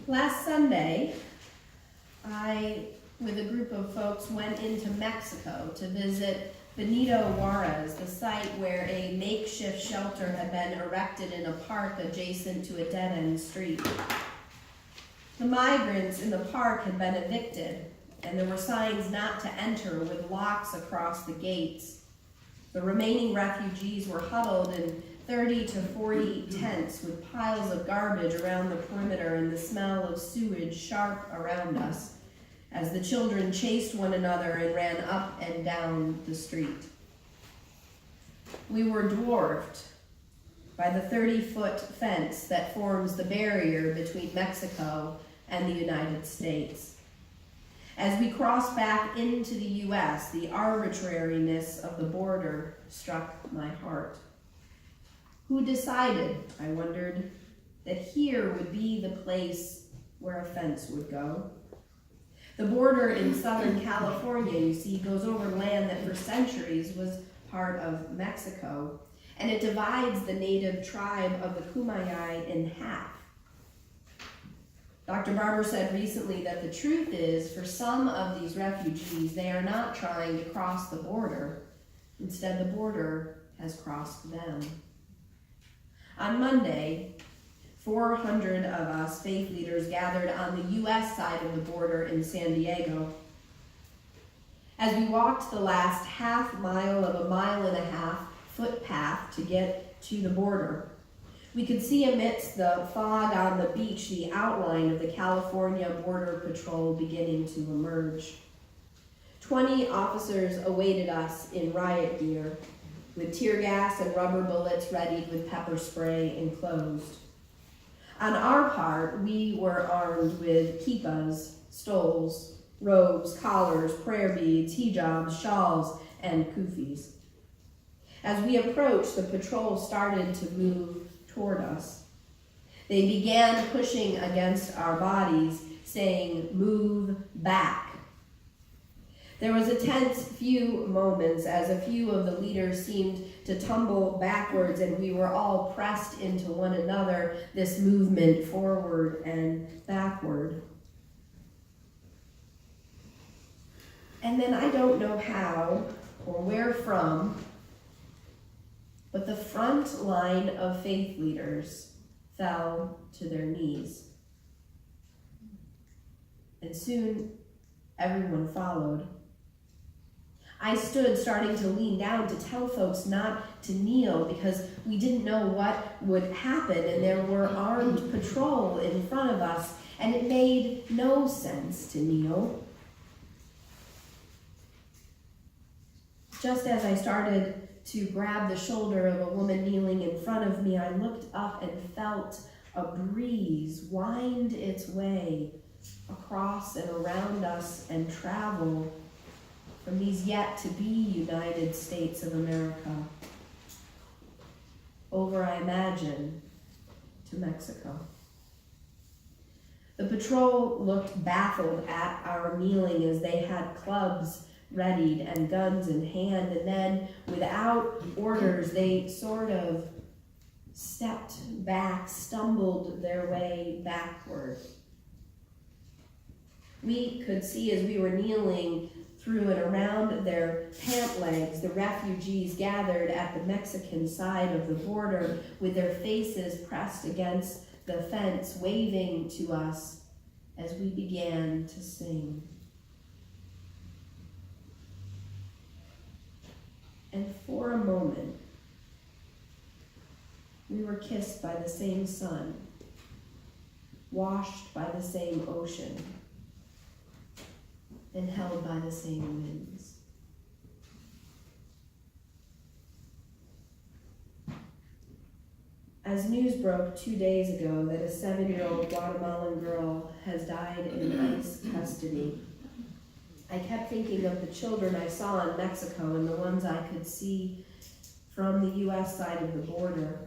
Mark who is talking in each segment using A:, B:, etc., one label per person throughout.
A: Last Sunday, I, with a group of folks, went into Mexico to visit Benito Juarez, the site where a makeshift shelter had been erected in a park adjacent to a dead-end street. The migrants in the park had been evicted, and there were signs not to enter with locks across the gates. The remaining refugees were huddled in 30 to 40 tents with piles of garbage around the perimeter and the smell of sewage sharp around us as the children chased one another and ran up and down the street. We were dwarfed by the 30-foot fence that forms the barrier between Mexico and the United States. As we crossed back into the U.S., the arbitrariness of the border struck my heart. Who decided, I wondered, that here would be the place where a fence would go? The border in Southern California, you see, goes over land that for centuries was part of Mexico, and it divides the native tribe of the Kumeyaay in half. Dr. Barber said recently that the truth is, for some of these refugees, they are not trying to cross the border. Instead, the border has crossed them. On Monday, 400 of us faith leaders gathered on the U.S. side of the border in San Diego. As we walked the last half mile of a 1.5-mile footpath to get to the border, we could see amidst the fog on the beach the outline of the California Border Patrol beginning to emerge. 20 officers awaited us in riot gear, with tear gas and rubber bullets readied with pepper spray enclosed. On our part, we were armed with kippas, stoles, robes, collars, prayer beads, hijabs, shawls, and kufis. As we approached, the patrol started to move toward us. They began pushing against our bodies, saying, "Move back." There was a tense few moments as a few of the leaders seemed to tumble backwards and we were all pressed into one another, this movement forward and backward. And then I don't know how or where from, but the front line of faith leaders fell to their knees. And soon everyone followed. I stood starting to lean down to tell folks not to kneel because we didn't know what would happen and there were armed patrol in front of us and it made no sense to kneel. Just as I started to grab the shoulder of a woman kneeling in front of me, I looked up and felt a breeze wind its way across and around us and travel from these yet-to-be United States of America, over, I imagine, to Mexico. The patrol looked baffled at our kneeling as they had clubs readied and guns in hand, and then, without orders, they sort of stepped back, stumbled their way backward. We could see as we were kneeling through and around their pant legs, the refugees gathered at the Mexican side of the border with their faces pressed against the fence, waving to us as we began to sing. And for a moment, we were kissed by the same sun, washed by the same ocean, and held by the same winds. As news broke 2 days ago that a 7-year-old Guatemalan girl has died in ICE custody, I kept thinking of the children I saw in Mexico and the ones I could see from the U.S. side of the border.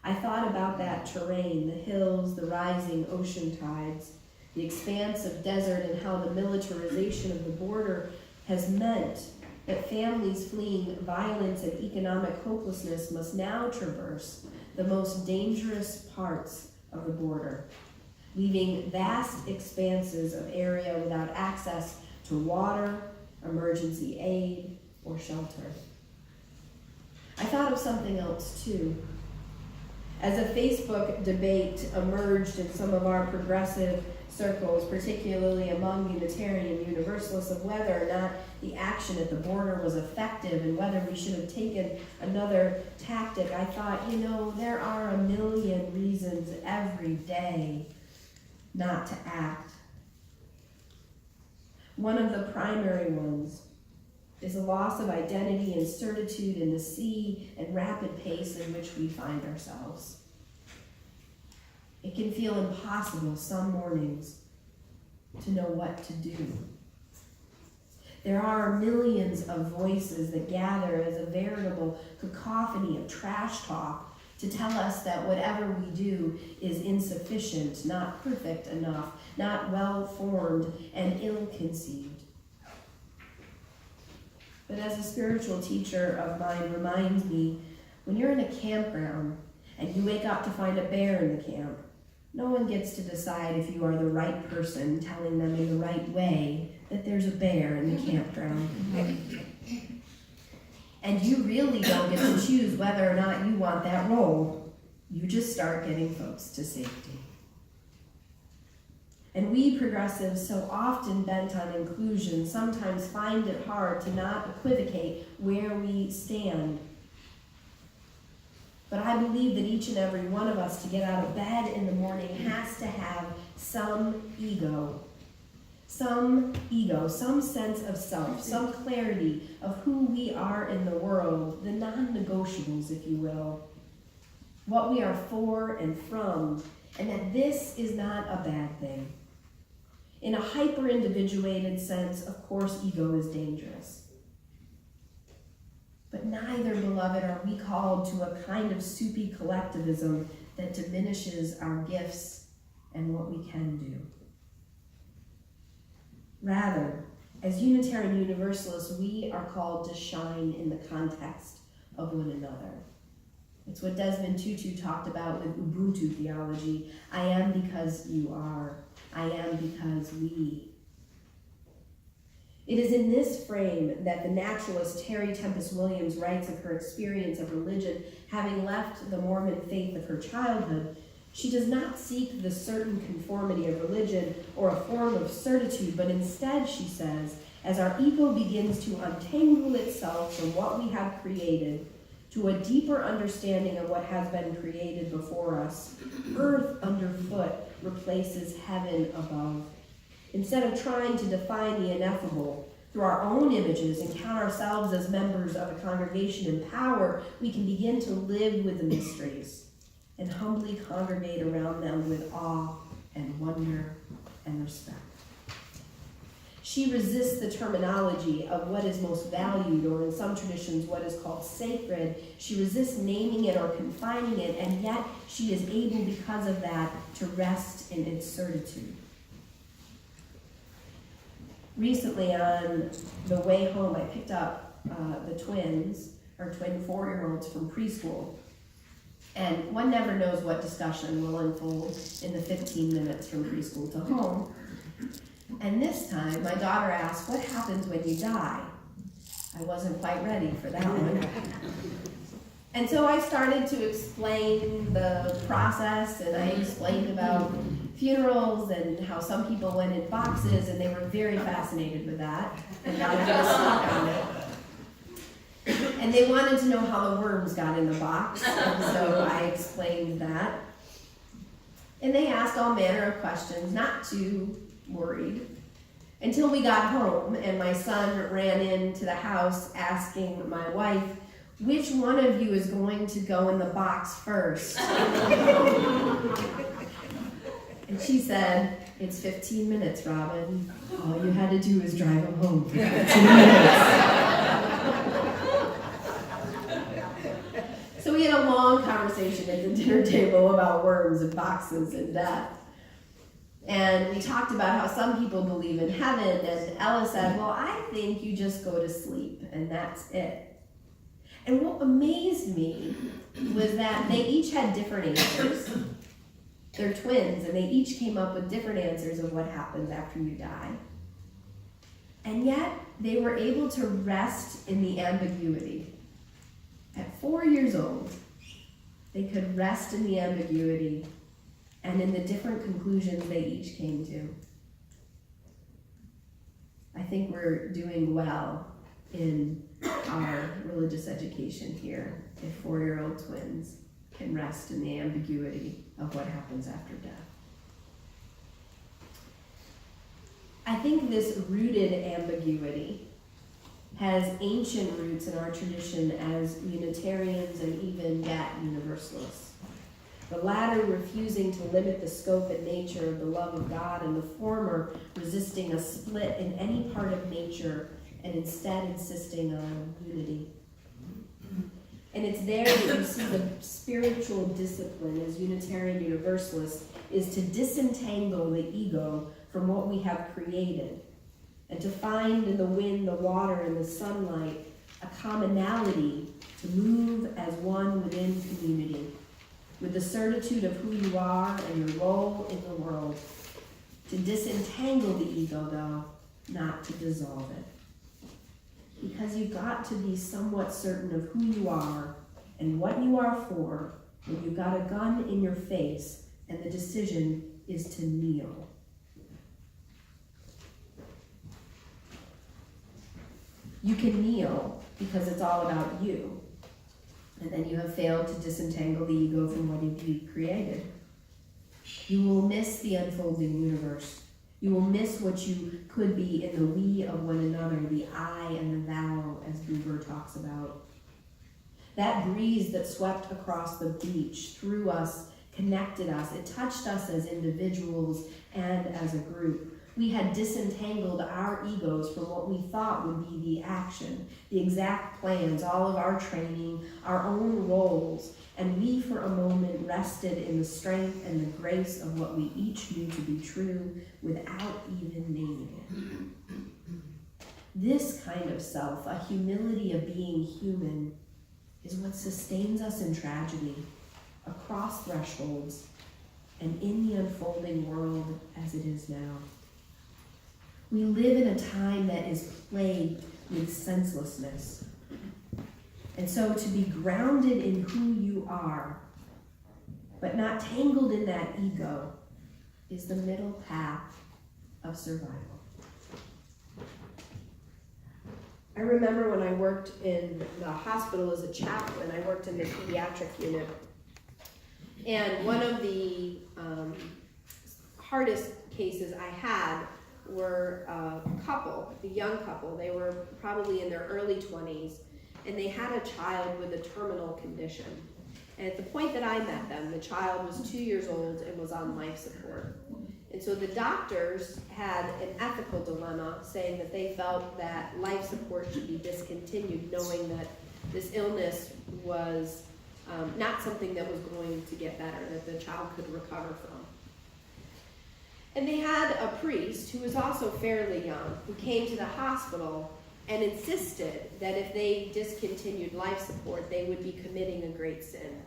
A: I thought about that terrain, the hills, the rising ocean tides, the expanse of desert, and how the militarization of the border has meant that families fleeing violence and economic hopelessness must now traverse the most dangerous parts of the border, leaving vast expanses of area without access to water, emergency aid, or shelter. I thought of something else too. As a Facebook debate emerged in some of our progressive circles, particularly among Unitarian Universalists, of whether or not the action at the border was effective and whether we should have taken another tactic, I thought, there are a million reasons every day not to act. One of the primary ones is a loss of identity and certitude in the sea and rapid pace in which we find ourselves. It can feel impossible some mornings to know what to do. There are millions of voices that gather as a veritable cacophony of trash talk to tell us that whatever we do is insufficient, not perfect enough, not well-formed, and ill-conceived. But as a spiritual teacher of mine reminds me, when you're in a campground and you wake up to find a bear in the camp, no one gets to decide if you are the right person telling them in the right way that there's a bear in the campground. And you really don't get to choose whether or not you want that role. You just start getting folks to safety. And we progressives, so often bent on inclusion, sometimes find it hard to not equivocate where we stand. But I believe that each and every one of us, to get out of bed in the morning, has to have some ego, some sense of self, some clarity of who we are in the world, the non-negotiables, if you will, what we are for and from, and that this is not a bad thing. In a hyper-individuated sense, of course, ego is dangerous. But neither, beloved, are we called to a kind of soupy collectivism that diminishes our gifts and what we can do. Rather, as Unitarian Universalists, we are called to shine in the context of one another. It's what Desmond Tutu talked about with Ubuntu theology. I am because you are. I am because we. It is in this frame that the naturalist Terry Tempest Williams writes of her experience of religion, having left the Mormon faith of her childhood. She does not seek the certain conformity of religion or a form of certitude, but instead, she says, as our ego begins to untangle itself from what we have created to a deeper understanding of what has been created before us, earth underfoot replaces heaven above. Instead of trying to define the ineffable through our own images and count ourselves as members of a congregation in power, we can begin to live with the mysteries and humbly congregate around them with awe and wonder and respect. She resists the terminology of what is most valued, or in some traditions, what is called sacred. She resists naming it or confining it, and yet she is able, because of that, to rest in its certitude. Recently, on the way home, I picked up the twins, our twin 4-year-olds from preschool. And one never knows what discussion will unfold in the 15 minutes from preschool to home. And this time, my daughter asked, "What happens when you die?" I wasn't quite ready for that one. And so I started to explain the process, and I explained about funerals and how some people went in boxes, and they were very fascinated with that, and got stuck on it. And they wanted to know how the worms got in the box, and so I explained that. And they asked all manner of questions, not too worried, until we got home, and my son ran into the house asking my wife, "Which one of you is going to go in the box first?" And she said, "It's 15 minutes, Robin. All you had to do was drive him home for 15 minutes. So we had a long conversation at the dinner table about worms and boxes and death. And we talked about how some people believe in heaven, and Ella said, "Well, I think you just go to sleep, and that's it." And what amazed me was that they each had different answers. They're twins, and they each came up with different answers of what happens after you die. And yet, they were able to rest in the ambiguity. At 4 years old, they could rest in the ambiguity and in the different conclusions they each came to. I think we're doing well in our religious education here if 4-year-old twins can rest in the ambiguity of what happens after death. I think this rooted ambiguity has ancient roots in our tradition as Unitarians and even yet Universalists. The latter refusing to limit the scope and nature of the love of God, and the former resisting a split in any part of nature and instead insisting on unity. And it's there that you see the spiritual discipline as Unitarian Universalists is to disentangle the ego from what we have created, and to find in the wind, the water, and the sunlight a commonality to move as one within community, with the certitude of who you are and your role in the world. To disentangle the ego, though, not to dissolve it. Because you've got to be somewhat certain of who you are and what you are for when you've got a gun in your face and the decision is to kneel. You can kneel because it's all about you, and then you have failed to disentangle the ego from what you've created. You will miss the unfolding universe. You will miss what you could be in the we of one another, the I and the thou, as Buber talks about. That breeze that swept across the beach, through us, connected us. It touched us as individuals and as a group. We had disentangled our egos from what we thought would be the action, the exact plans, all of our training, our own roles, and we for a moment rested in the strength and the grace of what we each knew to be true without even naming it. This kind of self, a humility of being human, is what sustains us in tragedy, across thresholds, and in the unfolding world as it is now. We live in a time that is plagued with senselessness. And so to be grounded in who you are, but not tangled in that ego, is the middle path of survival. I remember when I worked in the hospital as a chaplain, I worked in the pediatric unit. And one of the hardest cases I had were a couple, a young couple. They were probably in their early 20s, and they had a child with a terminal condition. And at the point that I met them, the child was 2 years old and was on life support. And so the doctors had an ethical dilemma, saying that they felt that life support should be discontinued, knowing that this illness was not something that was going to get better, that the child could recover from. And they had a priest who was also fairly young, who came to the hospital and insisted that if they discontinued life support, they would be committing a great sin.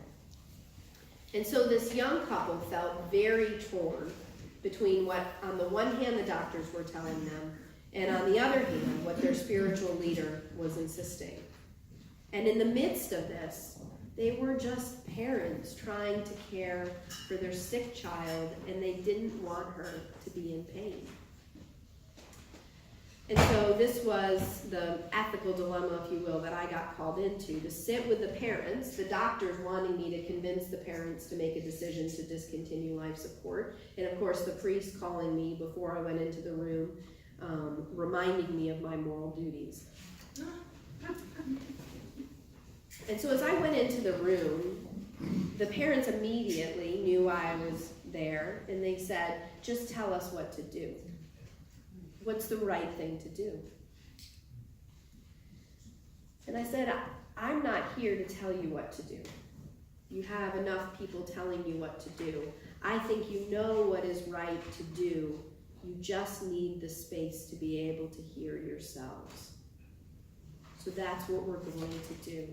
A: And so this young couple felt very torn between what, on the one hand, the doctors were telling them, and on the other hand, what their spiritual leader was insisting. And in the midst of this, they were just parents trying to care for their sick child, and they didn't want her to be in pain. And so this was the ethical dilemma, if you will, that I got called into, to sit with the parents, the doctors wanting me to convince the parents to make a decision to discontinue life support, and of course the priest calling me before I went into the room, reminding me of my moral duties. And so as I went into the room, the parents immediately knew I was there, and they said, just tell us what to do. What's the right thing to do? And I said, I'm not here to tell you what to do. You have enough people telling you what to do. I think you know what is right to do. You just need the space to be able to hear yourselves. So that's what we're going to do.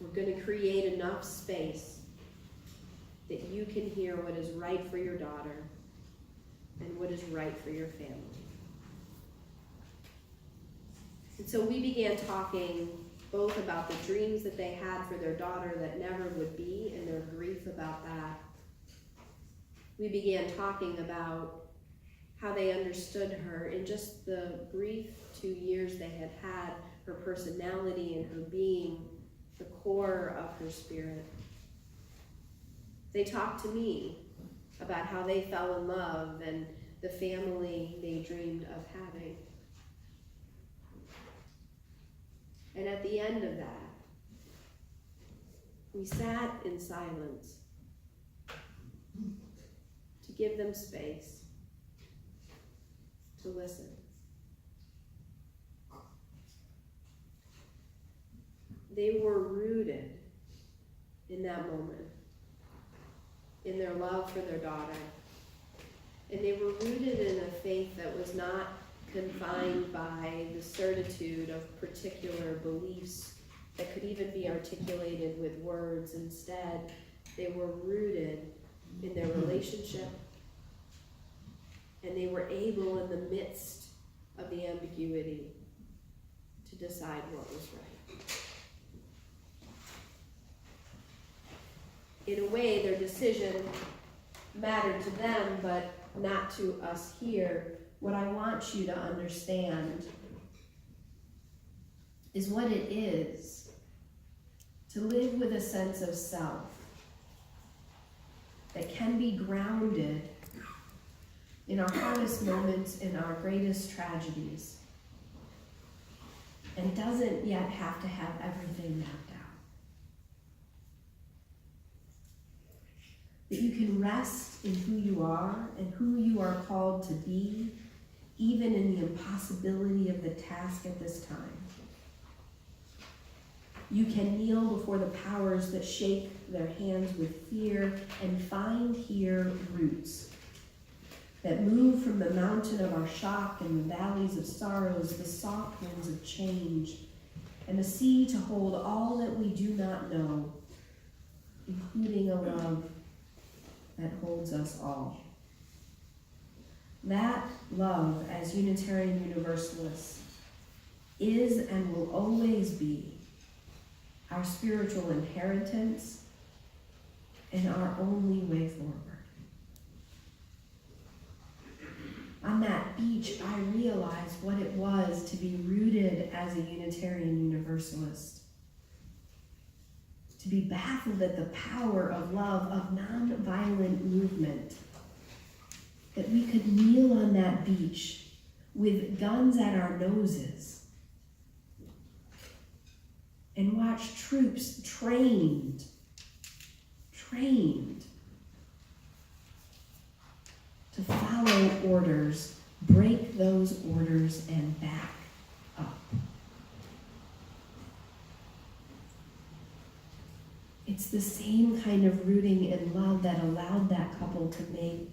A: We're going to create enough space
B: that you can hear what is right for your daughter and what is right for your family. And so we began talking both about the dreams that they had for their daughter that never would be and their grief about that. We began talking about how they understood her in just the brief 2 years they had had, her personality and her being the core of her spirit. They talked to me about how they fell in love and the family they dreamed of having. And at the end of that, we sat in silence to give them space to listen. They were rooted in that moment, in their love for their daughter. And they were rooted in a faith that was not confined by the certitude of particular beliefs that could even be articulated with words. Instead, they were rooted in their relationship, and they were able, in the midst of the ambiguity, to decide what was right. In a way, their decision mattered to them, but not to us here. What I want you to understand is what it is to live with a sense of self that can be grounded in our hardest moments, in our greatest tragedies, and doesn't yet have to have everything mapped out. That you can rest in who you are and who you are called to be, even in the impossibility of the task at this time. You can kneel before the powers that shake their hands with fear and find here roots that move from the mountain of our shock and the valleys of sorrows, the soft winds of change, and the sea to hold all that we do not know, including a love that holds us all. That love, as Unitarian Universalists, is and will always be our spiritual inheritance and our only way forward. On that beach, I realized what it was to be rooted as a Unitarian Universalist, to be baffled at the power of love, of nonviolent movement, that we could kneel on that beach with guns at our noses and watch troops trained to follow orders, break those orders, and back up. It's the same kind of rooting in love that allowed that couple to make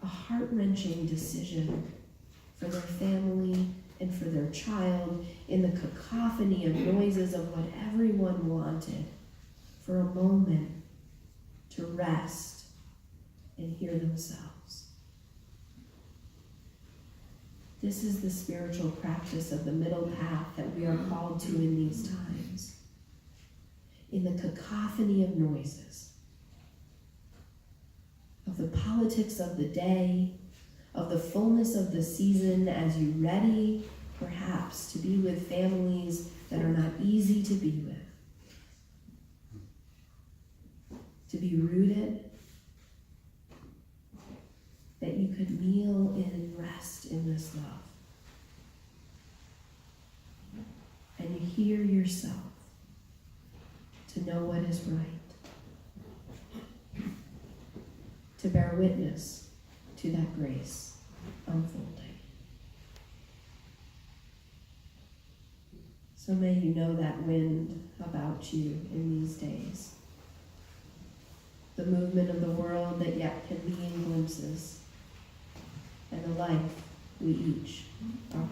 B: a heart-wrenching decision for their family and for their child in the cacophony of noises of what everyone wanted, for a moment to rest and hear themselves. This is the spiritual practice of the middle path that we are called to in these times. In the cacophony of noises, of the politics of the day, of the fullness of the season, as you ready, perhaps, to be with families that are not easy to be with. To be rooted, that you could kneel in rest in this love. And you hear yourself to know what is right. To bear witness to that grace unfolding. So may you know that wind about you in these days. The movement of the world that yet can be in glimpses, and the life we each are